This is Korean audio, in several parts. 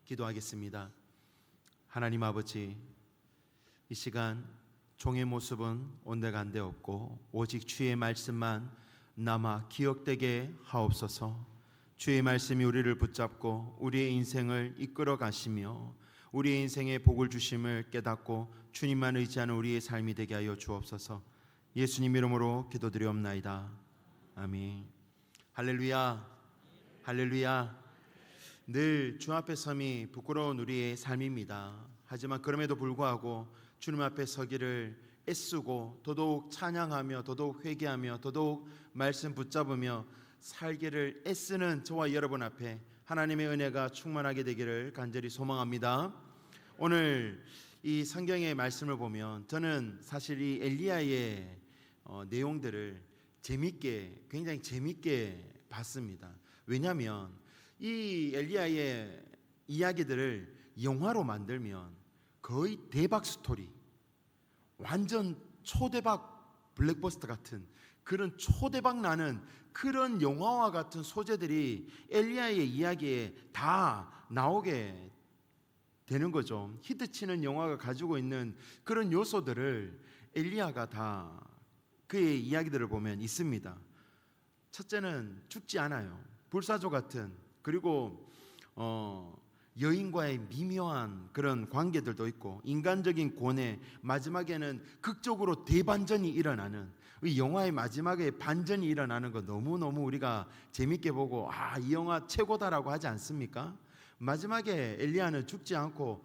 기도하겠습니다. 하나님 아버지, 이 시간 종의 모습은 온데간데 없고 오직 주의 말씀만 남아 기억되게 하옵소서. 주의 말씀이 우리를 붙잡고 우리의 인생을 이끌어 가시며 우리의 인생에 복을 주심을 깨닫고 주님만 의지하는 우리의 삶이 되게 하여 주옵소서. 예수님 이름으로 기도드리옵나이다. 아멘. 할렐루야, 할렐루야. 늘 주 앞에 섬이 부끄러운 우리의 삶입니다. 하지만 그럼에도 불구하고 주님 앞에 서기를 애쓰고 더더욱 찬양하며 더더욱 회개하며 더더욱 말씀 붙잡으며 살기를 애쓰는 저와 여러분 앞에 하나님의 은혜가 충만하게 되기를 간절히 소망합니다. 오늘 이 성경의 말씀을 보면 저는 사실 이 엘리야의 내용들을 굉장히 재밌게 봤습니다. 왜냐하면 이 엘리야의 이야기들을 영화로 만들면 거의 대박 스토리, 완전 초대박 블랙버스터 같은 그런 초대박 나는 그런 영화와 같은 소재들이 엘리야의 이야기에 다 나오게 되는 거죠. 히트치는 영화가 가지고 있는 그런 요소들을 엘리야가 다 그의 이야기들을 보면 있습니다. 첫째는 죽지 않아요. 불사조 같은, 그리고 여인과의 미묘한 그런 관계들도 있고 인간적인 고뇌, 마지막에는 극적으로 대반전이 일어나는, 이 영화의 마지막에 반전이 일어나는 거 너무너무 우리가 재밌게 보고 이 영화 최고다라고 하지 않습니까? 마지막에 엘리야는 죽지 않고,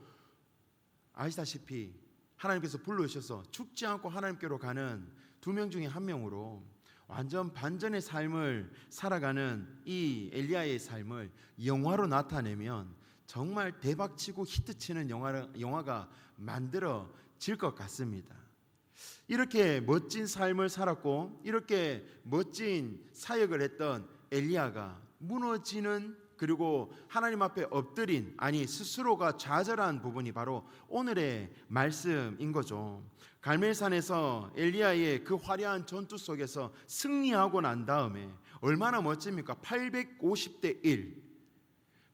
아시다시피 하나님께서 불러주셔서 죽지 않고 하나님께로 가는 2명 중에 1명으로 완전 반전의 삶을 살아가는 이 엘리야의 삶을 영화로 나타내면 정말 대박치고 히트치는 영화가 만들어질 것 같습니다. 이렇게 멋진 삶을 살았고 이렇게 멋진 사역을 했던 엘리야가 무너지는, 그리고 하나님 앞에 엎드린, 스스로가 좌절한 부분이 바로 오늘의 말씀인 거죠. 갈멜산에서 엘리야의 그 화려한 전투 속에서 승리하고 난 다음에 얼마나 멋집니까? 850대 1,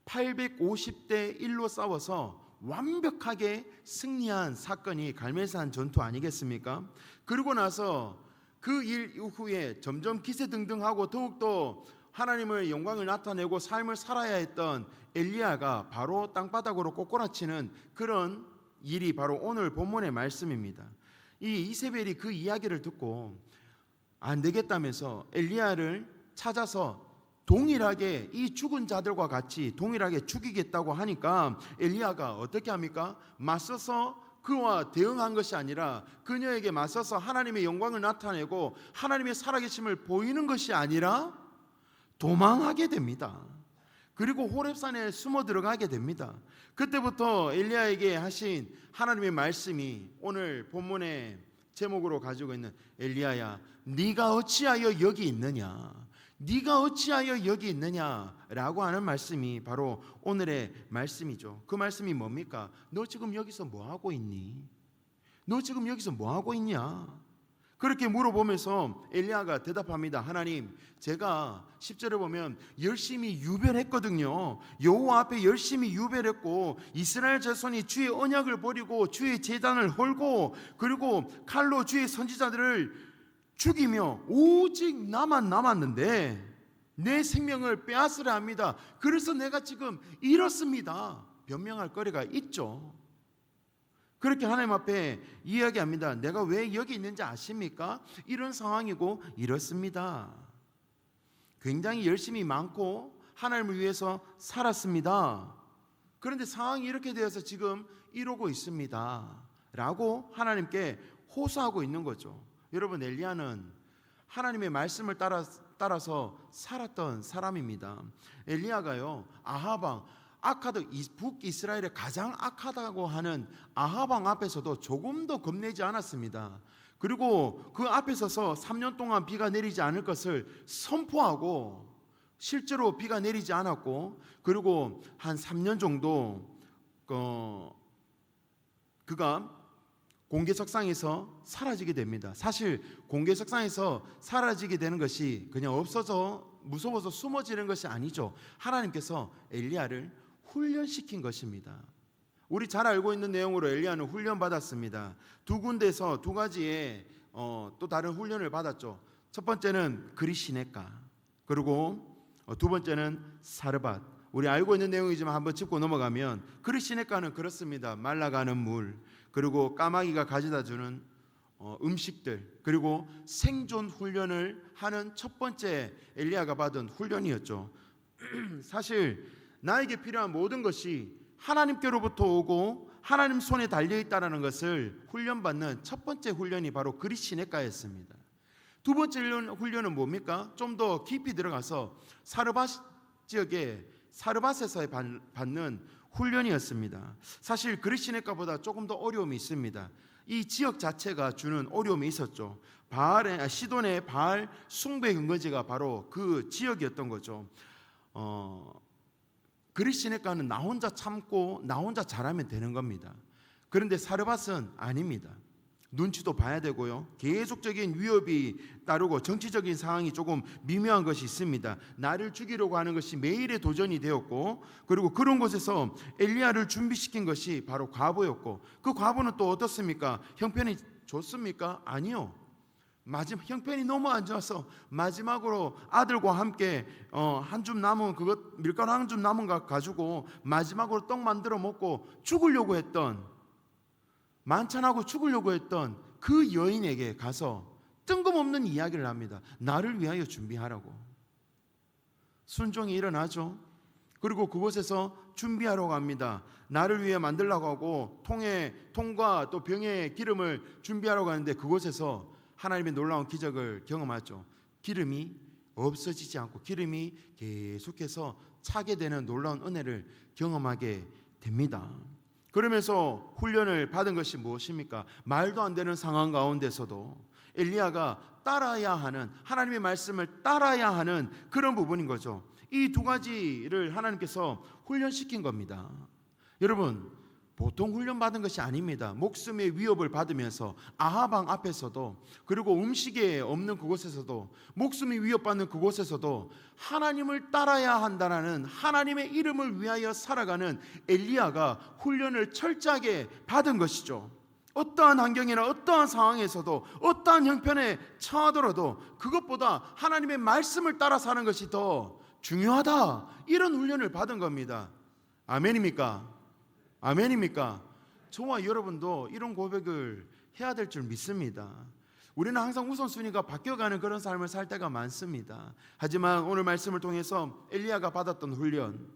850대 1로 싸워서 완벽하게 승리한 사건이 갈멜산 전투 아니겠습니까? 그러고 나서 그 일 이후에 점점 기세등등하고 더욱더 하나님의 영광을 나타내고 삶을 살아야 했던 엘리야가 바로 땅바닥으로 꼬꾸라치는 그런 일이 바로 오늘 본문의 말씀입니다. 이 이세벨이 그 이야기를 듣고 안 되겠다면서 엘리야를 찾아서 동일하게 이 죽은 자들과 같이 동일하게 죽이겠다고 하니까 엘리야가 어떻게 합니까? 맞서서 그와 대응한 것이 아니라, 그녀에게 맞서서 하나님의 영광을 나타내고 하나님의 살아계심을 보이는 것이 아니라 도망하게 됩니다. 그리고 호렙산에 숨어 들어가게 됩니다. 그때부터 엘리야에게 하신 하나님의 말씀이 오늘 본문의 제목으로 가지고 있는, 엘리야야 네가 어찌하여 여기 있느냐, 네가 어찌하여 여기 있느냐라고 하는 말씀이 바로 오늘의 말씀이죠. 그 말씀이 뭡니까? 너 지금 여기서 뭐하고 있니? 너 지금 여기서 뭐하고 있냐? 그렇게 물어보면서 엘리야가 대답합니다. 하나님, 제가 10절에 보면 열심히 유별했거든요. 여호와 앞에 열심히 유별했고 이스라엘 자손이 주의 언약을 버리고 주의 제단을 헐고 그리고 칼로 주의 선지자들을 죽이며 오직 나만 남았는데 내 생명을 빼앗으려 합니다. 그래서 내가 지금 이렇습니다. 변명할 거리가 있죠. 그렇게 하나님 앞에 이야기합니다. 내가 왜 여기 있는지 아십니까? 이런 상황이고 이렇습니다. 굉장히 열심히 많고 하나님을 위해서 살았습니다. 그런데 상황이 이렇게 되어서 지금 이러고 있습니다 라고 하나님께 호소하고 있는 거죠. 여러분, 엘리야는 하나님의 말씀을 따라서 살았던 사람입니다. 엘리야가요, 아하방, 북이스라엘의 가장 악하다고 하는 아하방 앞에서도 조금도 겁내지 않았습니다. 그리고 그 앞에 서서 3년 동안 비가 내리지 않을 것을 선포하고 실제로 비가 내리지 않았고, 그리고 한 3년 정도 그가 공개석상에서 사라지게 됩니다. 사실 공개석상에서 사라지게 되는 것이 그냥 없어서 무서워서 숨어지는 것이 아니죠. 하나님께서 엘리야를 훈련시킨 것입니다. 우리 잘 알고 있는 내용으로 엘리야는 훈련 받았습니다. 두 군데서 두 가지의 또 다른 훈련을 받았죠. 첫 번째는 그리시네가, 그리고 두 번째는 사르밧. 우리 알고 있는 내용이지만 한번 짚고 넘어가면, 그리시네가는 그렇습니다. 말라가는 물, 그리고 까마귀가 가져다 주는 음식들, 그리고 생존 훈련을 하는 첫 번째 엘리야가 받은 훈련이었죠. 사실 나에게 필요한 모든 것이 하나님께로부터 오고 하나님 손에 달려있다는 것을 훈련받는 첫 번째 훈련이 바로 그리시네가였습니다. 두 번째 훈련은 뭡니까? 좀 더 깊이 들어가서 사르밧 지역의 사르밧에서 받는 훈련이었습니다. 사실 그리시네가보다 조금 더 어려움이 있습니다. 이 지역 자체가 주는 어려움이 있었죠. 시돈의 바알 숭배 근거지가 바로 그 지역이었던 거죠. 그리시네가는 나 혼자 참고 나 혼자 잘하면 되는 겁니다. 그런데 사르밧은 아닙니다. 눈치도 봐야 되고요. 계속적인 위협이 따르고 정치적인 상황이 조금 미묘한 것이 있습니다. 나를 죽이려고 하는 것이 매일의 도전이 되었고, 그리고 그런 곳에서 엘리야를 준비시킨 것이 바로 과부였고, 그 과부는 또 어떻습니까? 형편이 좋습니까? 아니요. 형편이 너무 안 좋아서 마지막으로 아들과 함께 한 줌 남은 밀가루 한 줌 남은 거 가지고 마지막으로 떡 만들어 먹고 죽으려고 했던, 만찬하고 죽으려고 했던 그 여인에게 가서 뜬금없는 이야기를 합니다. 나를 위하여 준비하라고. 순종이 일어나죠. 그리고 그곳에서 준비하러 갑니다. 나를 위해 만들라고 하고 통과 또 병에 기름을 준비하러 가는데, 그곳에서 하나님의 놀라운 기적을 경험하죠. 기름이 없어지지 않고 기름이 계속해서 차게 되는 놀라운 은혜를 경험하게 됩니다. 그러면서 훈련을 받은 것이 무엇입니까? 말도 안 되는 상황 가운데서도 엘리야가 따라야 하는, 하나님의 말씀을 따라야 하는 그런 부분인 거죠. 이 두 가지를 하나님께서 훈련시킨 겁니다. 여러분, 보통 훈련받은 것이 아닙니다. 목숨의 위협을 받으면서 아하방 앞에서도, 그리고 음식에 없는 그곳에서도, 목숨이 위협받는 그곳에서도 하나님을 따라야 한다는, 하나님의 이름을 위하여 살아가는 엘리야가 훈련을 철저하게 받은 것이죠. 어떠한 환경이나 어떠한 상황에서도, 어떠한 형편에 처하더라도 그것보다 하나님의 말씀을 따라 사는 것이 더 중요하다, 이런 훈련을 받은 겁니다. 아멘입니까? 아멘입니까? 저와 여러분도 이런 고백을 해야 될 줄 믿습니다. 우리는 항상 우선순위가 바뀌어가는 그런 삶을 살 때가 많습니다. 하지만 오늘 말씀을 통해서 엘리야가 받았던 훈련,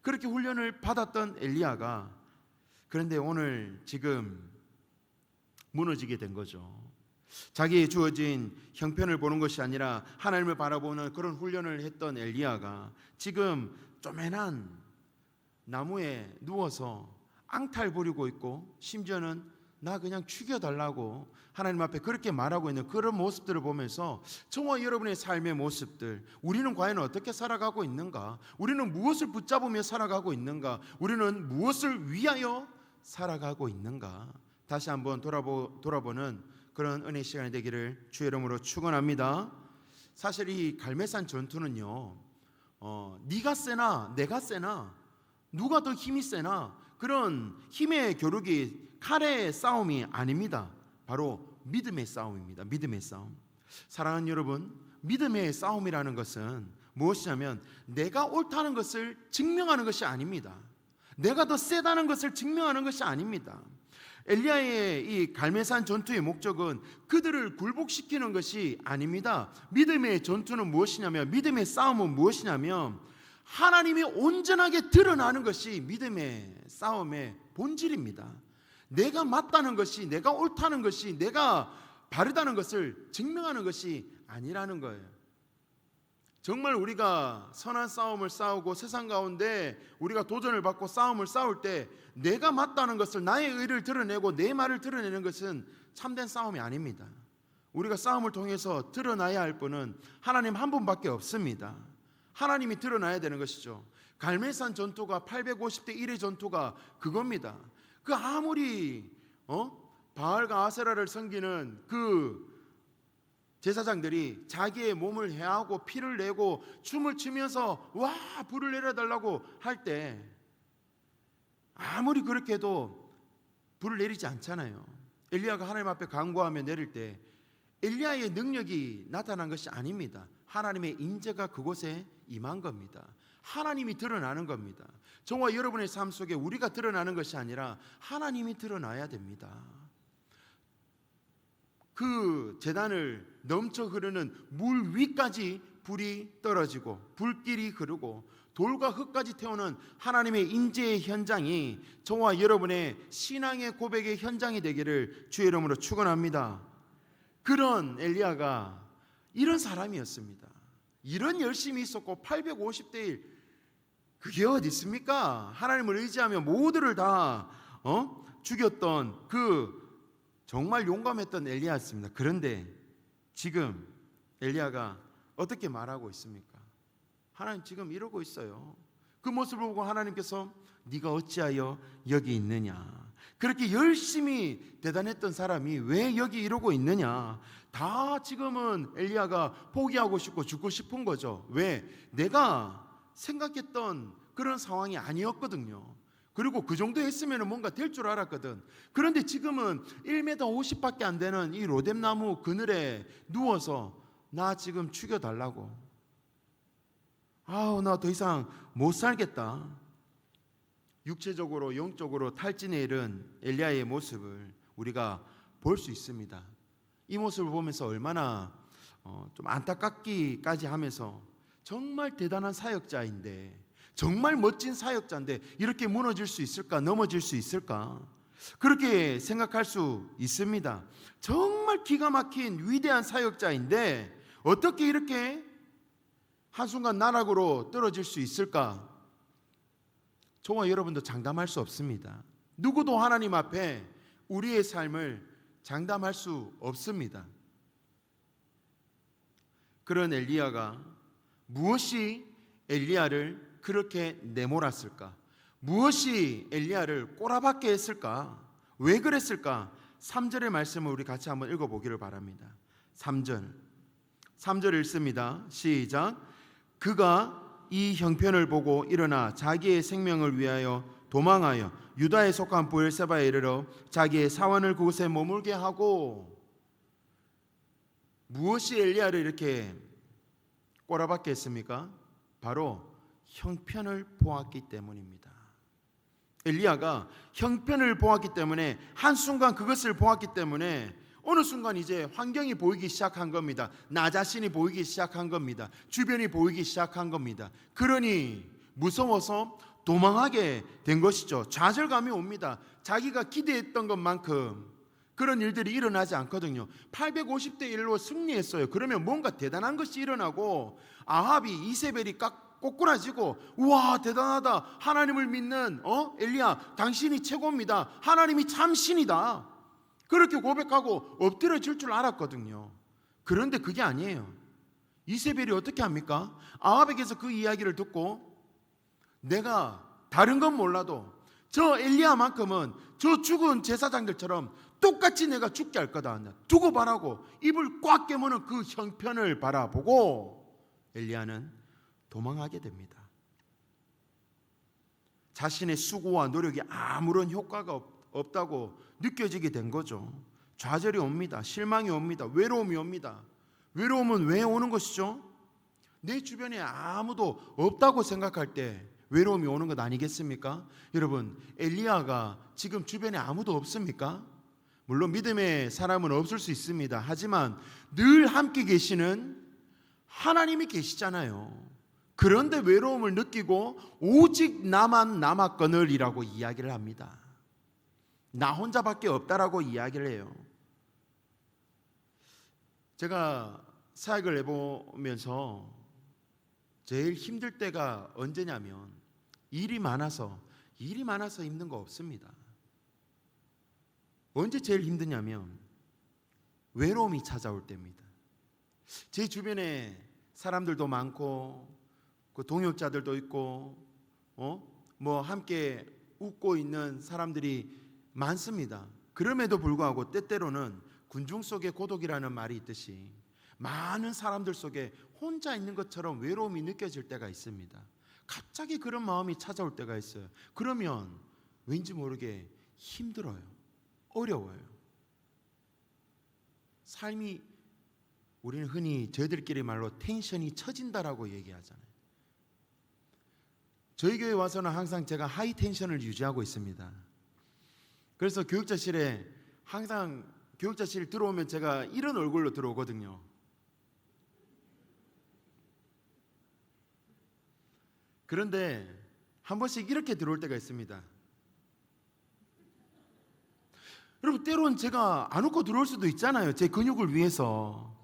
그렇게 훈련을 받았던 엘리야가, 그런데 오늘 지금 무너지게 된 거죠. 자기의 주어진 형편을 보는 것이 아니라 하나님을 바라보는 그런 훈련을 했던 엘리야가 지금 쪼매난 나무에 누워서 앙탈 부리고 있고, 심지어는 나 그냥 죽여달라고 하나님 앞에 그렇게 말하고 있는 그런 모습들을 보면서 저와 여러분의 삶의 모습들, 우리는 과연 어떻게 살아가고 있는가? 우리는 무엇을 붙잡으며 살아가고 있는가? 우리는 무엇을 위하여 살아가고 있는가? 다시 한번 돌아보는 그런 은혜 시간이 되기를 주의 이름으로 축원합니다. 사실 이 갈멜산 전투는요, 네가 세나 내가 세나, 누가 더 힘이 세나, 그런 힘의 겨루기, 칼의 싸움이 아닙니다. 바로 믿음의 싸움입니다. 믿음의 싸움. 사랑하는 여러분, 믿음의 싸움이라는 것은 무엇이냐면 내가 옳다는 것을 증명하는 것이 아닙니다. 내가 더 세다는 것을 증명하는 것이 아닙니다. 엘리야의 이 갈멜산 전투의 목적은 그들을 굴복시키는 것이 아닙니다. 믿음의 전투는 무엇이냐면, 믿음의 싸움은 무엇이냐면 하나님이 온전하게 드러나는 것이 믿음의 싸움의 본질입니다. 내가 맞다는 것이, 내가 옳다는 것이, 내가 바르다는 것을 증명하는 것이 아니라는 거예요. 정말 우리가 선한 싸움을 싸우고 세상 가운데 우리가 도전을 받고 싸움을 싸울 때 내가 맞다는 것을, 나의 의를 드러내고 내 말을 드러내는 것은 참된 싸움이 아닙니다. 우리가 싸움을 통해서 드러나야 할 분은 하나님 한 분밖에 없습니다. 하나님이 드러나야 되는 것이죠. 갈멜산 전투가 850대 1의 전투가 그겁니다. 그 아무리 바알과 아세라를 섬기는 그 제사장들이 자기의 몸을 해하고 피를 내고 춤을 추면서 와 불을 내려달라고 할 때 아무리 그렇게 해도 불을 내리지 않잖아요. 엘리야가 하나님 앞에 간구하며 내릴 때 엘리야의 능력이 나타난 것이 아닙니다. 하나님의 인재가 그곳에 임한 겁니다. 하나님이 드러나는 겁니다. 저와 여러분의 삶 속에 우리가 드러나는 것이 아니라 하나님이 드러나야 됩니다. 그 제단을 넘쳐 흐르는 물 위까지 불이 떨어지고 불길이 흐르고 돌과 흙까지 태우는 하나님의 인재의 현장이 저와 여러분의 신앙의 고백의 현장이 되기를 주의 이름으로 축원합니다. 그런 엘리야가 이런 사람이었습니다. 이런 열심이 있었고 850대 1 그게 어디 있습니까? 하나님을 의지하며 모두를 다 죽였던 그 정말 용감했던 엘리야였습니다. 그런데 지금 엘리야가 어떻게 말하고 있습니까? 하나님 지금 이러고 있어요. 그 모습을 보고 하나님께서 네가 어찌하여 여기 있느냐, 그렇게 열심히 대단했던 사람이 왜 여기 이러고 있느냐, 다 지금은 엘리야가 포기하고 싶고 죽고 싶은 거죠. 왜? 내가 생각했던 그런 상황이 아니었거든요. 그리고 그 정도 했으면 뭔가 될 줄 알았거든. 그런데 지금은 1m 50밖에 안 되는 이 로뎀나무 그늘에 누워서 나 지금 죽여달라고. 아우, 나 더 이상 못 살겠다. 육체적으로 영적으로 탈진에 이른 엘리야의 모습을 우리가 볼 수 있습니다. 이 모습을 보면서 얼마나 좀 안타깝기까지 하면서 정말 대단한 사역자인데, 정말 멋진 사역자인데 이렇게 무너질 수 있을까, 넘어질 수 있을까, 그렇게 생각할 수 있습니다. 정말 기가 막힌 위대한 사역자인데 어떻게 이렇게 한순간 나락으로 떨어질 수 있을까? 저와 여러분도 장담할 수 없습니다. 누구도 하나님 앞에 우리의 삶을 장담할 수 없습니다. 그런 엘리야가 무엇이 엘리야를 그렇게 내몰았을까? 무엇이 엘리야를 꼬라박게 했을까? 왜 그랬을까? 3절의 말씀을 우리 같이 한번 읽어보기를 바랍니다. 3절 읽습니다. 시작. 그가 이 형편을 보고 일어나 자기의 생명을 위하여 도망하여 유다에 속한 브엘세바에 이르러 자기의 사원을 그곳에 머물게 하고. 무엇이 엘리야를 이렇게 꼬라박게 했습니까? 바로 형편을 보았기 때문입니다. 엘리야가 형편을 보았기 때문에, 한순간 그것을 보았기 때문에 어느 순간 이제 환경이 보이기 시작한 겁니다. 나 자신이 보이기 시작한 겁니다. 주변이 보이기 시작한 겁니다. 그러니 무서워서 도망하게 된 것이죠. 좌절감이 옵니다. 자기가 기대했던 것만큼 그런 일들이 일어나지 않거든요. 850대 1로 승리했어요. 그러면 뭔가 대단한 것이 일어나고 아합이, 이세벨이 꼬꾸라지고, 우와 대단하다, 하나님을 믿는 엘리야 당신이 최고입니다, 하나님이 참 신이다, 그렇게 고백하고 엎드려질 줄 알았거든요. 그런데 그게 아니에요. 이세벨이 어떻게 합니까? 아합에게서 그 이야기를 듣고 내가 다른 건 몰라도 저 엘리야만큼은 저 죽은 제사장들처럼 똑같이 내가 죽게 할 거다, 두고 봐라고 입을 꽉 깨무는 그 형편을 바라보고 엘리야는 도망하게 됩니다. 자신의 수고와 노력이 아무런 효과가 없다고 느껴지게 된 거죠. 좌절이 옵니다. 실망이 옵니다. 외로움이 옵니다. 외로움은 왜 오는 것이죠? 내 주변에 아무도 없다고 생각할 때 외로움이 오는 것 아니겠습니까? 여러분, 엘리야가 지금 주변에 아무도 없습니까? 물론 믿음의 사람은 없을 수 있습니다. 하지만 늘 함께 계시는 하나님이 계시잖아요. 그런데 외로움을 느끼고 오직 나만 남았거늘이라고 이야기를 합니다. 나 혼자밖에 없다라고 이야기를 해요. 제가 사역을 해보면서 제일 힘들 때가 언제냐면 일이 많아서 힘든 거 없습니다. 언제 제일 힘드냐면 외로움이 찾아올 때입니다. 제 주변에 사람들도 많고 그 동역자들도 있고 뭐 함께 웃고 있는 사람들이 많습니다. 그럼에도 불구하고 때때로는 군중 속의 고독이라는 말이 있듯이 많은 사람들 속에 혼자 있는 것처럼 외로움이 느껴질 때가 있습니다. 갑자기 그런 마음이 찾아올 때가 있어요. 그러면 왠지 모르게 힘들어요. 어려워요. 삶이, 우리는 흔히 저희들끼리 말로 텐션이 처진다라고 얘기하잖아요. 저희 교회 와서는 항상 제가 하이 텐션을 유지하고 있습니다. 그래서 교육자실에 항상 교육자실 들어오면 제가 이런 얼굴로 들어오거든요. 그런데 한 번씩 이렇게 들어올 때가 있습니다. 여러분, 때로는 제가 안 웃고 들어올 수도 있잖아요. 제 근육을 위해서.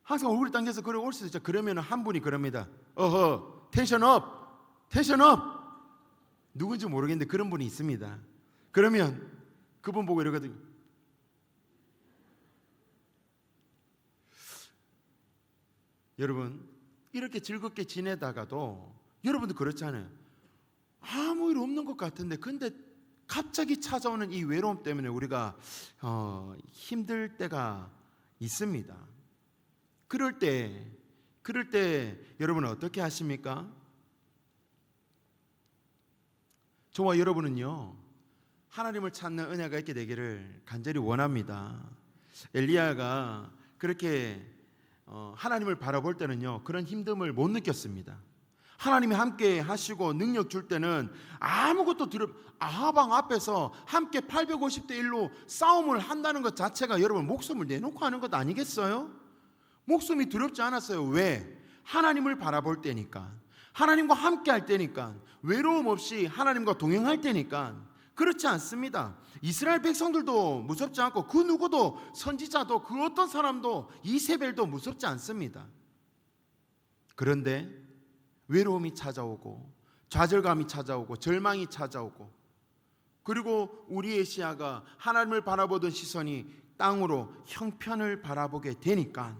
항상 얼굴이 당겨서 그래 올 수도 있죠. 그러면 한 분이 그럽니다. 어허, 텐션 업, 텐션 업. 누군지 모르겠는데 그런 분이 있습니다. 그러면 그분 보고 이러거든요. 여러분, 이렇게 즐겁게 지내다가도 여러분도 그렇잖아요. 아무 일 없는 것 같은데 근데 갑자기 찾아오는 이 외로움 때문에 우리가 힘들 때가 있습니다. 그럴 때 여러분은 어떻게 하십니까? 저와 여러분은요, 하나님을 찾는 은혜가 있게 되기를 간절히 원합니다. 엘리야가 그렇게 하나님을 바라볼 때는요, 그런 힘듦을 못 느꼈습니다. 하나님이 함께 하시고 능력 줄 때는 아무것도 아하방 앞에서 함께 850대 1로 싸움을 한다는 것 자체가 여러분 목숨을 내놓고 하는 것 아니겠어요? 목숨이 두렵지 않았어요. 왜? 하나님을 바라볼 때니까, 하나님과 함께 할 때니까, 외로움 없이 하나님과 동행할 때니까. 그렇지 않습니다. 이스라엘 백성들도 무섭지 않고 그 누구도, 선지자도, 그 어떤 사람도, 이세벨도 무섭지 않습니다. 그런데 외로움이 찾아오고 좌절감이 찾아오고 절망이 찾아오고, 그리고 우리의 시야가 하나님을 바라보던 시선이 땅으로 형편을 바라보게 되니까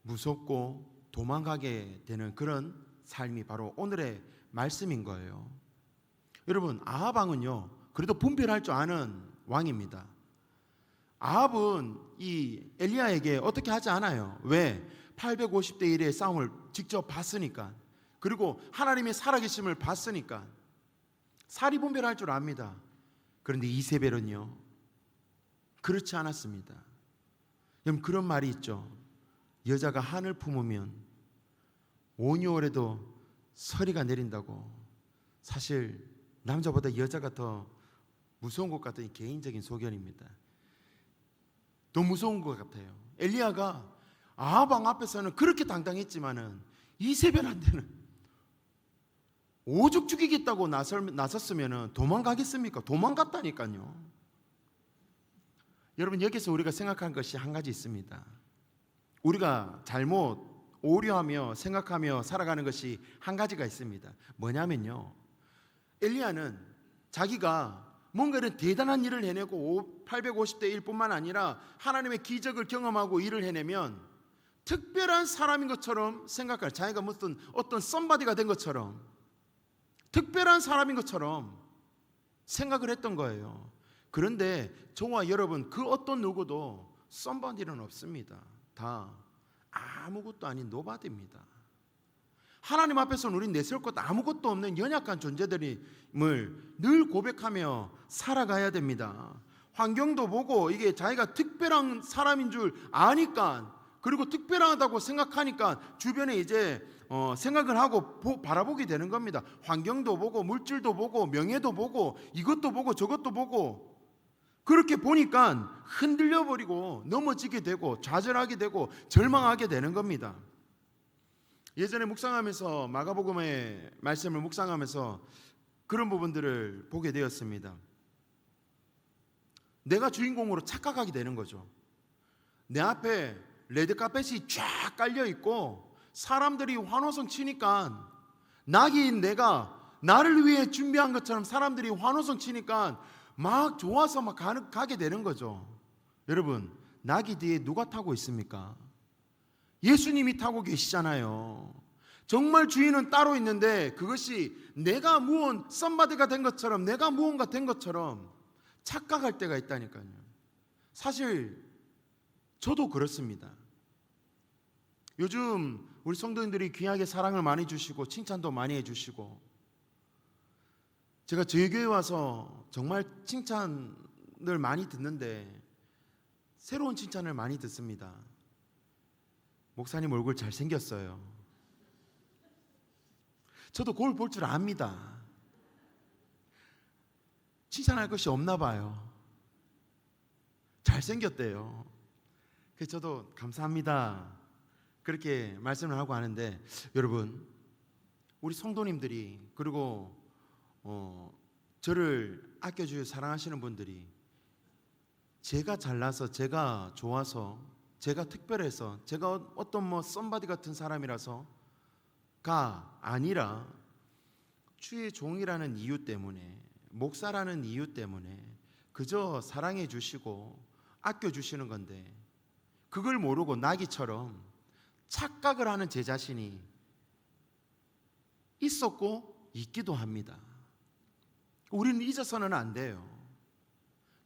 무섭고 도망가게 되는 그런 삶이 바로 오늘의 말씀인 거예요. 여러분, 아합 왕은요, 그래도 분별할 줄 아는 왕입니다. 아합은 이 엘리야에게 어떻게 하지 않아요. 왜? 850대 1의 싸움을 직접 봤으니까, 그리고 하나님의 살아계심을 봤으니까 사리 분별할 줄 압니다. 그런데 이세벨은요, 그렇지 않았습니다. 여러분, 그런 말이 있죠. 여자가 한을 품으면 온 6월에도 서리가 내린다고. 사실 남자보다 여자가 더 무서운 것 같은 개인적인 소견입니다. 더 무서운 것 같아요. 엘리야가 아합왕 앞에서는 그렇게 당당했지만은 이세벨한테는 오죽 죽이겠다고 나섰으면 도망가겠습니까? 도망갔다니까요. 여러분, 여기서 우리가 생각한 것이 한 가지 있습니다. 우리가 잘못 오류하며 생각하며 살아가는 것이 한 가지가 있습니다. 뭐냐면요, 엘리야는 자기가 뭔가 이런 대단한 일을 해내고 850대 1뿐만 아니라 하나님의 기적을 경험하고 일을 해내면 특별한 사람인 것처럼 생각할, 자기가 무슨 어떤 썸바디가 된 것처럼, 특별한 사람인 것처럼 생각을 했던 거예요. 그런데 저와 여러분, 그 어떤 누구도 썸바디는 없습니다. 다 아무것도 아닌 노바디입니다. 하나님 앞에서는 우린 내세울 것 아무것도 없는 연약한 존재들임을 늘 고백하며 살아가야 됩니다. 환경도 보고 이게 자기가 특별한 사람인 줄 아니까, 그리고 특별하다고 생각하니까 주변에 이제 생각을 하고 바라보게 되는 겁니다. 환경도 보고 물질도 보고 명예도 보고 이것도 보고 저것도 보고, 그렇게 보니까 흔들려 버리고 넘어지게 되고 좌절하게 되고 절망하게 되는 겁니다. 예전에 묵상하면서 마가복음의 말씀을 묵상하면서 그런 부분들을 보게 되었습니다. 내가 주인공으로 착각하게 되는 거죠. 내 앞에 레드카펫이 쫙 깔려 있고 사람들이 환호성 치니까, 내가 나를 위해 준비한 것처럼 사람들이 환호성 치니까 막 좋아서 막 가게 되는 거죠. 여러분, 낙이 뒤에 누가 타고 있습니까? 예수님이 타고 계시잖아요. 정말 주인은 따로 있는데 그것이 내가 썸바디가 된 것처럼, 내가 무언가 된 것처럼 착각할 때가 있다니까요. 사실 저도 그렇습니다. 요즘 우리 성도님들이 귀하게 사랑을 많이 주시고 칭찬도 많이 해주시고, 제가 저희 교회 와서 정말 칭찬을 많이 듣는데 새로운 칭찬을 많이 듣습니다. 목사님 얼굴 잘생겼어요. 저도 거울 볼 줄 압니다. 칭찬할 것이 없나 봐요. 잘생겼대요. 그래서 저도 감사합니다 그렇게 말씀을 하고 하는데, 여러분, 우리 성도님들이, 그리고 저를 아껴주고 사랑하시는 분들이 제가 잘나서, 제가 좋아서, 제가 특별해서, 제가 어떤 썸바디 같은 사람이라서가 아니라 주의 종이라는 이유 때문에, 목사라는 이유 때문에 그저 사랑해 주시고 아껴 주시는 건데, 그걸 모르고 나기처럼 착각을 하는 제 자신이 있었고 있기도 합니다. 우리는 잊어서는 안 돼요.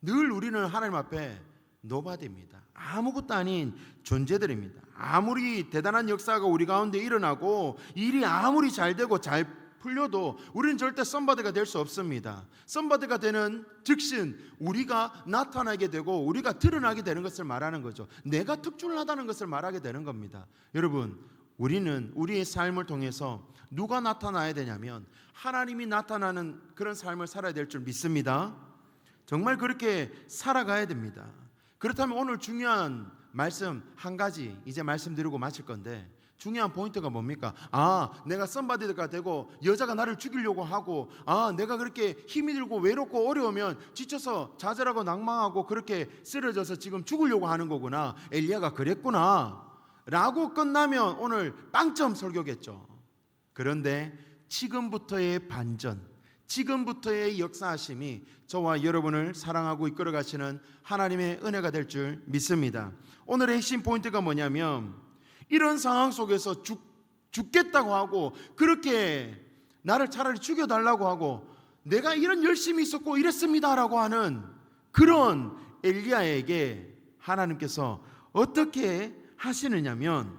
늘 우리는 하나님 앞에 노바디입니다. 아무것도 아닌 존재들입니다. 아무리 대단한 역사가 우리 가운데 일어나고 일이 아무리 잘 되고 잘 풀려도 우리는 절대 썸바디가 될 수 없습니다. 썸바디가 되는 즉신 우리가 나타나게 되고 우리가 드러나게 되는 것을 말하는 거죠. 내가 특출나다는 것을 말하게 되는 겁니다. 여러분, 우리는 우리의 삶을 통해서 누가 나타나야 되냐면 하나님이 나타나는 그런 삶을 살아야 될 줄 믿습니다. 정말 그렇게 살아가야 됩니다. 그렇다면 오늘 중요한 말씀 한 가지 이제 말씀드리고 마칠 건데, 중요한 포인트가 뭡니까? 내가 썸바디가 되고 여자가 나를 죽이려고 하고, 내가 그렇게 힘이 들고 외롭고 어려우면 지쳐서 좌절하고 낭망하고 그렇게 쓰러져서 지금 죽으려고 하는 거구나, 엘리야가 그랬구나 라고 끝나면 오늘 빵점 설교겠죠. 그런데 지금부터의 반전, 지금부터의 역사하심이 저와 여러분을 사랑하고 이끌어 가시는 하나님의 은혜가 될 줄 믿습니다. 오늘의 핵심 포인트가 뭐냐면, 이런 상황 속에서 죽겠다고 하고 그렇게 나를 차라리 죽여달라고 하고 내가 이런 열심이 있었고 이랬습니다라고 하는 그런 엘리야에게 하나님께서 어떻게 하시느냐면,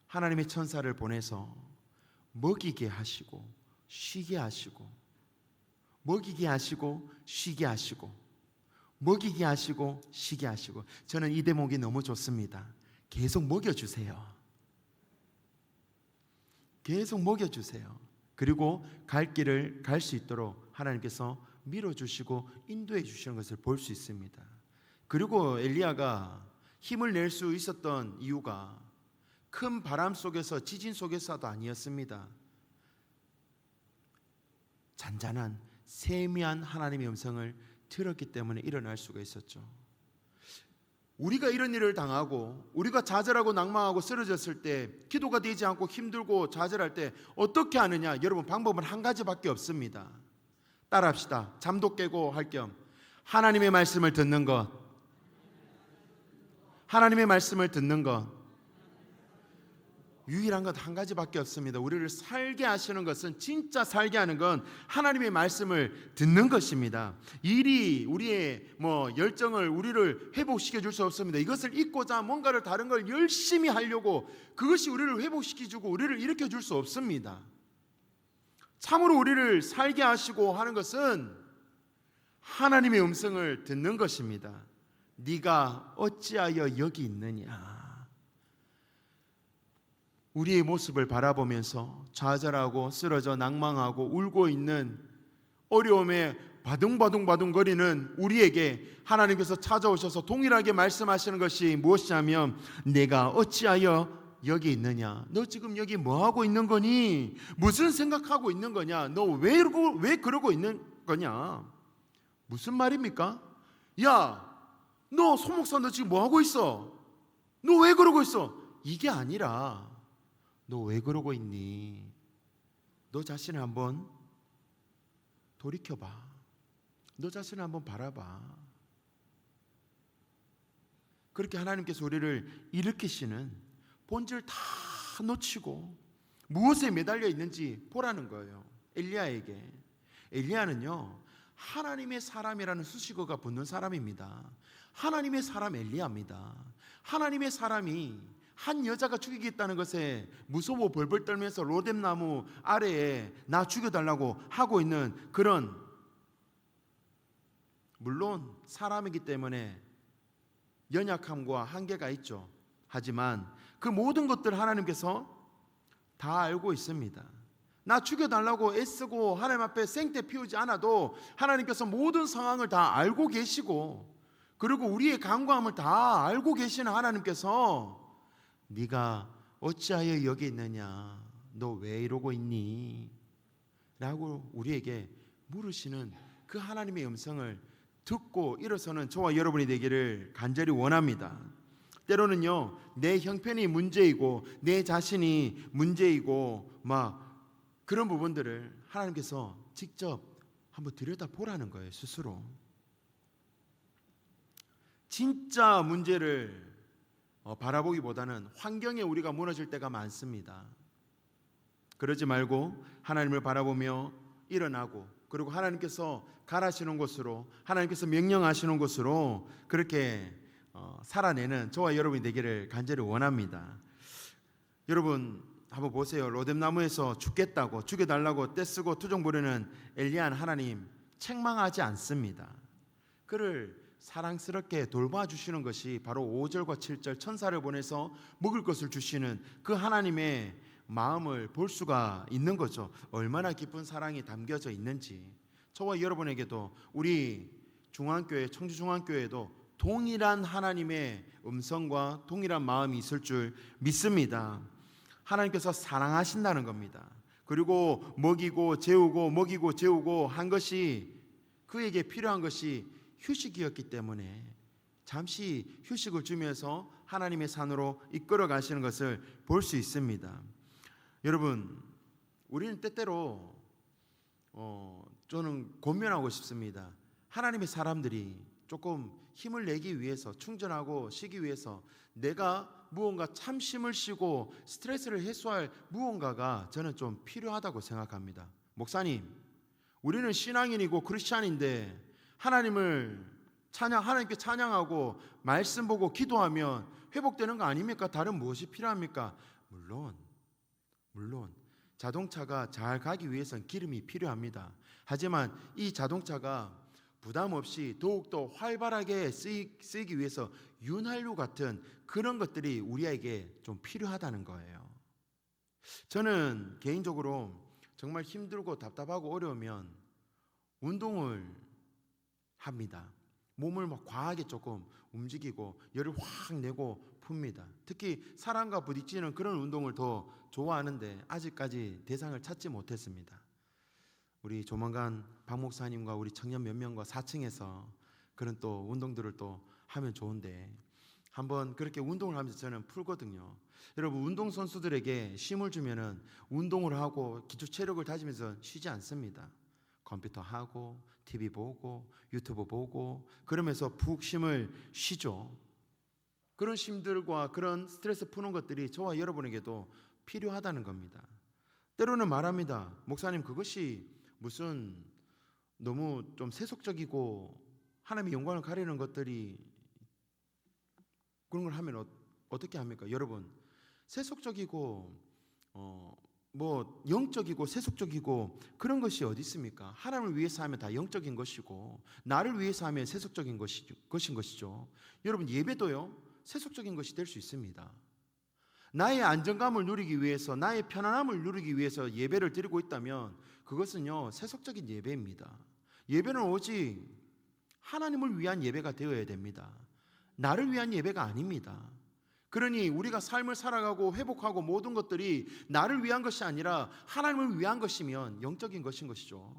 하나님의 천사를 보내서 먹이게 하시고 쉬게 하시고, 먹이게 하시고 쉬게 하시고, 먹이게 하시고 쉬게 하시고. 저는 이 대목이 너무 좋습니다. 계속 먹여주세요. 계속 먹여주세요. 그리고 갈 길을 갈 수 있도록 하나님께서 밀어주시고 인도해 주시는 것을 볼 수 있습니다. 그리고 엘리야가 힘을 낼 수 있었던 이유가 큰 바람 속에서, 지진 속에서도 아니었습니다. 잔잔한 세미한 하나님의 음성을 들었기 때문에 일어날 수가 있었죠. 우리가 이런 일을 당하고 우리가 좌절하고 낭망하고 쓰러졌을 때, 기도가 되지 않고 힘들고 좌절할 때 어떻게 하느냐? 여러분, 방법은 한 가지밖에 없습니다. 따라합시다. 잠도 깨고 할 겸 하나님의 말씀을 듣는 것. 하나님의 말씀을 듣는 것. 유일한 것 한 가지밖에 없습니다. 우리를 살게 하시는 것은, 진짜 살게 하는 건 하나님의 말씀을 듣는 것입니다. 일이 우리의 열정을, 우리를 회복시켜 줄 수 없습니다. 이것을 잊고자 뭔가를 다른 걸 열심히 하려고 그것이 우리를 회복시켜 주고 우리를 일으켜 줄 수 없습니다. 참으로 우리를 살게 하시고 하는 것은 하나님의 음성을 듣는 것입니다. 네가 어찌하여 여기 있느냐? 우리의 모습을 바라보면서 좌절하고 쓰러져 낭망하고 울고 있는, 어려움에 바둥바둥거리는 우리에게 하나님께서 찾아오셔서 동일하게 말씀하시는 것이 무엇이냐면, 내가 어찌하여 여기 있느냐? 너 지금 여기 뭐 하고 있는 거니? 무슨 생각하고 있는 거냐? 너 왜 그러고 있는 거냐? 무슨 말입니까? 야, 너 소목사, 너 지금 뭐 하고 있어? 너 왜 그러고 있어? 이게 아니라, 너 왜 그러고 있니? 너 자신을 한번 돌이켜봐. 너 자신을 한번 바라봐. 그렇게 하나님께서 우리를 일으키시는, 본질 다 놓치고 무엇에 매달려 있는지 보라는 거예요. 엘리야에게. 엘리야는요, 하나님의 사람이라는 수식어가 붙는 사람입니다. 하나님의 사람 엘리야입니다. 하나님의 사람이 한 여자가 죽이겠다는 것에 무서워 벌벌 떨면서 로뎀나무 아래에 나 죽여달라고 하고 있는 그런, 물론 사람이기 때문에 연약함과 한계가 있죠. 하지만 그 모든 것들 하나님께서 다 알고 있습니다. 나 죽여달라고 애쓰고 하나님 앞에 생떼 피우지 않아도 하나님께서 모든 상황을 다 알고 계시고, 그리고 우리의 간과함을 다 알고 계시는 하나님께서 네가 어찌하여 여기 있느냐, 너 왜 이러고 있니? 라고 우리에게 물으시는 그 하나님의 음성을 듣고 일어서는 저와 여러분이 되기를 간절히 원합니다. 때로는요, 내 형편이 문제이고 내 자신이 문제이고 막 그런 부분들을 하나님께서 직접 한번 들여다보라는 거예요. 스스로 진짜 문제를 바라보기보다는 환경에 우리가 무너질 때가 많습니다. 그러지 말고 하나님을 바라보며 일어나고, 그리고 하나님께서 가라시는 곳으로, 하나님께서 명령하시는 곳으로 그렇게 살아내는 저와 여러분이 되기를 간절히 원합니다. 여러분 한번 보세요. 로뎀나무에서 죽겠다고, 죽여달라고 떼쓰고 투정 부리는 엘리야는 하나님 책망하지 않습니다. 그를 사랑스럽게 돌봐주시는 것이 바로 5절과 7절 천사를 보내서 먹을 것을 주시는 그 하나님의 마음을 볼 수가 있는 거죠. 얼마나 깊은 사랑이 담겨져 있는지. 저와 여러분에게도, 우리 중앙교회, 청주중앙교회에도 동일한 하나님의 음성과 동일한 마음이 있을 줄 믿습니다. 하나님께서 사랑하신다는 겁니다. 그리고 먹이고 재우고 먹이고 재우고 한 것이, 그에게 필요한 것이 휴식이었기 때문에 잠시 휴식을 주면서 하나님의 산으로 이끌어 가시는 것을 볼 수 있습니다. 여러분, 우리는 때때로 저는 권면하고 싶습니다. 하나님의 사람들이 조금 힘을 내기 위해서, 충전하고 쉬기 위해서 내가 무언가 참심을 쉬고 스트레스를 해소할 무언가가 저는 좀 필요하다고 생각합니다. 목사님, 우리는 신앙인이고 크리스찬인데 하나님을 하나님께 찬양하고 말씀 보고 기도하면 회복되는 거 아닙니까? 다른 무엇이 필요합니까? 물론 자동차가 잘 가기 위해서는 기름이 필요합니다. 하지만 이 자동차가 부담 없이 더욱더 활발하게 쓰이기 위해서 윤활유 같은 그런 것들이 우리에게 좀 필요하다는 거예요. 저는 개인적으로 정말 힘들고 답답하고 어려우면 운동을 합니다. 몸을 막 과하게 조금 움직이고 열을 확 내고 풉니다. 특히 사람과 부딪히는 그런 운동을 더 좋아하는데 아직까지 대상을 찾지 못했습니다. 우리 조만간 박 목사님과 우리 청년 몇 명과 4층에서 그런 또 운동들을 또 하면 좋은데, 한번 그렇게 운동을 하면서 저는 풀거든요. 여러분, 운동선수들에게 쉼을 주면은 운동을 하고 기초 체력을 다지면서 쉬지 않습니다. 컴퓨터 하고 TV 보고 유튜브 보고 그러면서 푹 쉼을 쉬죠. 그런 쉼들과 그런 스트레스 푸는 것들이 저와 여러분에게도 필요하다는 겁니다. 때로는 말합니다. 목사님, 그것이 무슨 너무 좀 세속적이고 하나님의 영광을 가리는 것들이, 그런 걸 하면 어떻게 합니까? 여러분, 세속적이고 뭐 영적이고 세속적이고 그런 것이 어디 있습니까? 하나님을 위해서 하면 다 영적인 것이고 나를 위해서 하면 세속적인 것인 것이죠. 여러분, 예배도요 세속적인 것이 될 수 있습니다. 나의 안정감을 누리기 위해서, 나의 편안함을 누리기 위해서 예배를 드리고 있다면 그것은요 세속적인 예배입니다. 예배는 오직 하나님을 위한 예배가 되어야 됩니다. 나를 위한 예배가 아닙니다. 그러니 우리가 삶을 살아가고 회복하고 모든 것들이 나를 위한 것이 아니라 하나님을 위한 것이면 영적인 것인 것이죠.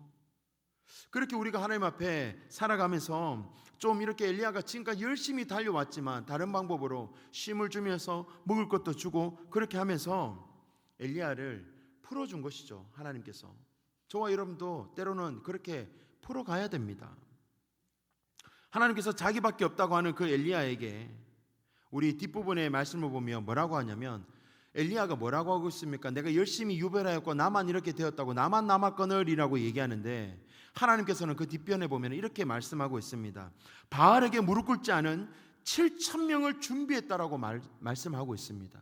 그렇게 우리가 하나님 앞에 살아가면서 좀 이렇게 엘리야가 지금까지 열심히 달려왔지만 다른 방법으로 쉼을 주면서 먹을 것도 주고 그렇게 하면서 엘리야를 풀어준 것이죠. 하나님께서. 저와 여러분도 때로는 그렇게 풀어가야 됩니다. 하나님께서 자기밖에 없다고 하는 그 엘리야에게 우리 뒷부분의 말씀을 보면 뭐라고 하냐면, 엘리야가 뭐라고 하고 있습니까? 내가 열심히 유별하였고 나만 이렇게 되었다고, 나만 남았거늘이라고 얘기하는데, 하나님께서는 그 뒷변에 보면 이렇게 말씀하고 있습니다. 바알에게 무릎 꿇지 않은 7,000명을 준비했다라고 말씀하고 있습니다.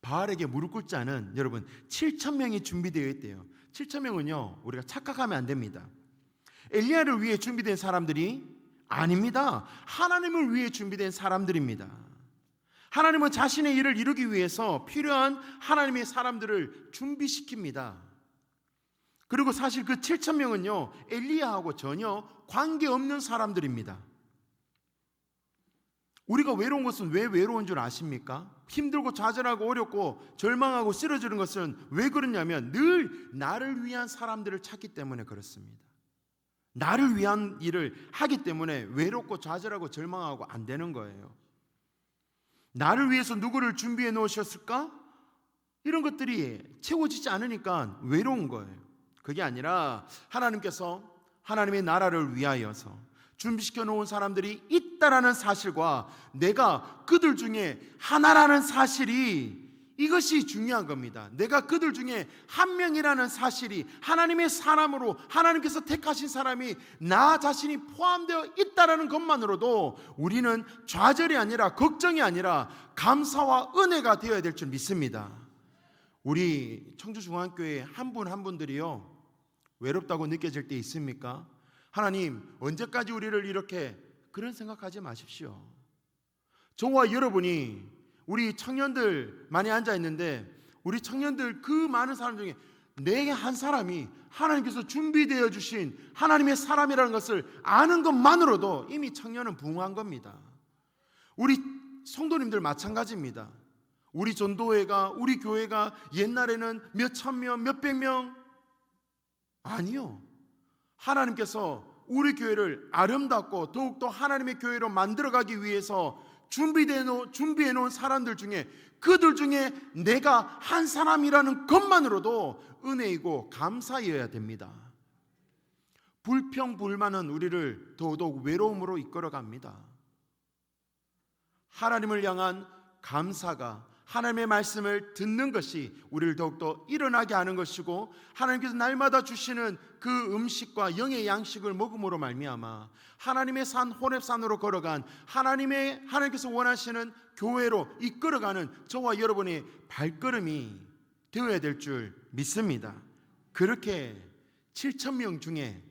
바알에게 무릎 꿇지 않은 여러분 7,000명이 준비되어 있대요. 7,000명은요 우리가 착각하면 안 됩니다. 엘리야를 위해 준비된 사람들이 아닙니다. 하나님을 위해 준비된 사람들입니다. 하나님은 자신의 일을 이루기 위해서 필요한 하나님의 사람들을 준비시킵니다. 그리고 사실 그 7,000명은요 엘리야하고 전혀 관계없는 사람들입니다. 우리가 외로운 것은 왜 외로운 줄 아십니까? 힘들고 좌절하고 어렵고 절망하고 쓰러지는 것은 왜 그러냐면 늘 나를 위한 사람들을 찾기 때문에 그렇습니다. 나를 위한 일을 하기 때문에 외롭고 좌절하고 절망하고 안 되는 거예요. 나를 위해서 누구를 준비해 놓으셨을까? 이런 것들이 채워지지 않으니까 외로운 거예요. 그게 아니라 하나님께서 하나님의 나라를 위하여서 준비시켜 놓은 사람들이 있다라는 사실과 내가 그들 중에 하나라는 사실이, 이것이 중요한 겁니다. 내가 그들 중에 한 명이라는 사실이, 하나님의 사람으로 하나님께서 택하신 사람이 나 자신이 포함되어 있다라는 것만으로도 우리는 좌절이 아니라 걱정이 아니라 감사와 은혜가 되어야 될 줄 믿습니다. 우리 청주중앙교회 한 분 한 분들이요 외롭다고 느껴질 때 있습니까? 하나님 언제까지 우리를 이렇게, 그런 생각하지 마십시오. 저와 여러분이, 우리 청년들 많이 앉아 있는데 우리 청년들 그 많은 사람 중에 내 한 사람이 하나님께서 준비되어 주신 하나님의 사람이라는 것을 아는 것만으로도 이미 청년은 부흥한 겁니다. 우리 성도님들 마찬가지입니다. 우리 전도회가, 우리 교회가 옛날에는 몇 천 명, 몇백 명, 아니요. 하나님께서 우리 교회를 아름답고 더욱더 하나님의 교회로 만들어가기 위해서 준비해 놓은 사람들 중에, 그들 중에 내가 한 사람이라는 것만으로도 은혜이고 감사여야 됩니다. 불평불만은 우리를 더더욱 외로움으로 이끌어갑니다. 하나님을 향한 감사가, 하나님의 말씀을 듣는 것이 우리를 더욱더 일어나게 하는 것이고, 하나님께서 날마다 주시는 그 음식과 영의 양식을 먹음으로 말미암아 하나님의 산 호렙산으로 걸어간 하나님께서 원하시는 교회로 이끌어가는 저와 여러분의 발걸음이 되어야 될 줄 믿습니다. 그렇게 7,000명 중에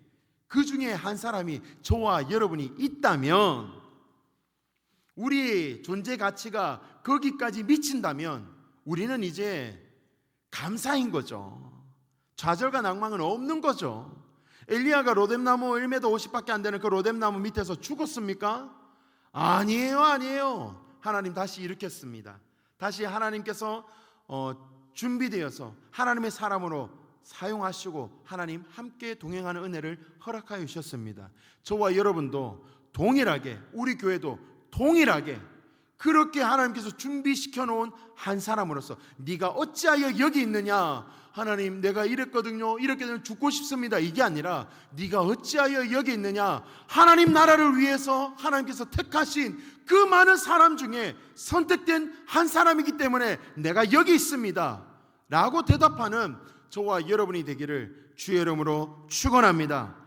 그 중에 한 사람이 저와 여러분이 있다면, 우리의 존재 가치가 거기까지 미친다면 우리는 이제 감사인 거죠. 좌절과 낭망은 없는 거죠. 엘리야가 로뎀나무 1m 50밖에 안 되는 그 로뎀나무 밑에서 죽었습니까? 아니에요. 하나님 다시 일으켰습니다. 다시 하나님께서 준비되어서 하나님의 사람으로 사용하시고 하나님 함께 동행하는 은혜를 허락하여 주셨습니다. 저와 여러분도 동일하게, 우리 교회도 동일하게 그렇게 하나님께서 준비시켜 놓은 한 사람으로서, 네가 어찌하여 여기 있느냐, 하나님 내가 이랬거든요, 이렇게 되면 죽고 싶습니다, 이게 아니라 네가 어찌하여 여기 있느냐, 하나님 나라를 위해서 하나님께서 택하신 그 많은 사람 중에 선택된 한 사람이기 때문에 내가 여기 있습니다 라고 대답하는 저와 여러분이 되기를 주의 이름으로 축원합니다.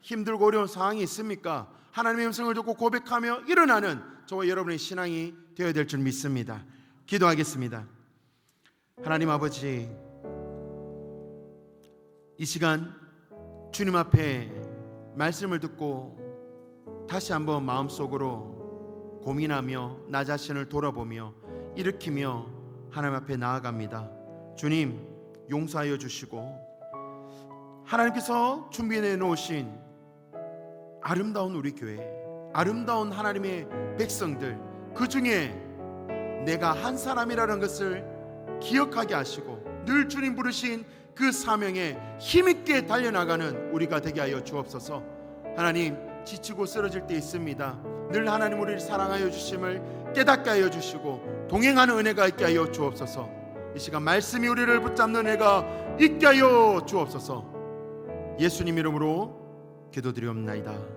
힘들고 어려운 상황이 있습니까? 하나님의 음성을 듣고 고백하며 일어나는 저와 여러분의 신앙이 되어야 될 줄 믿습니다. 기도하겠습니다. 하나님 아버지, 이 시간 주님 앞에 말씀을 듣고 다시 한번 마음속으로 고민하며 나 자신을 돌아보며 일으키며 하나님 앞에 나아갑니다. 주님 용서하여 주시고, 하나님께서 준비해 놓으신 아름다운 우리 교회, 아름다운 하나님의 백성들, 그 중에 내가 한 사람이라는 것을 기억하게 하시고 늘 주님 부르신 그 사명에 힘있게 달려나가는 우리가 되게 하여 주옵소서. 하나님, 지치고 쓰러질 때 있습니다. 늘 하나님 우리를 사랑하여 주심을 깨닫게 하여 주시고 동행하는 은혜가 있게 하여 주옵소서. 이 시간 말씀이 우리를 붙잡는 은혜가 있게 하여 주옵소서. 예수님 이름으로 기도드리옵나이다.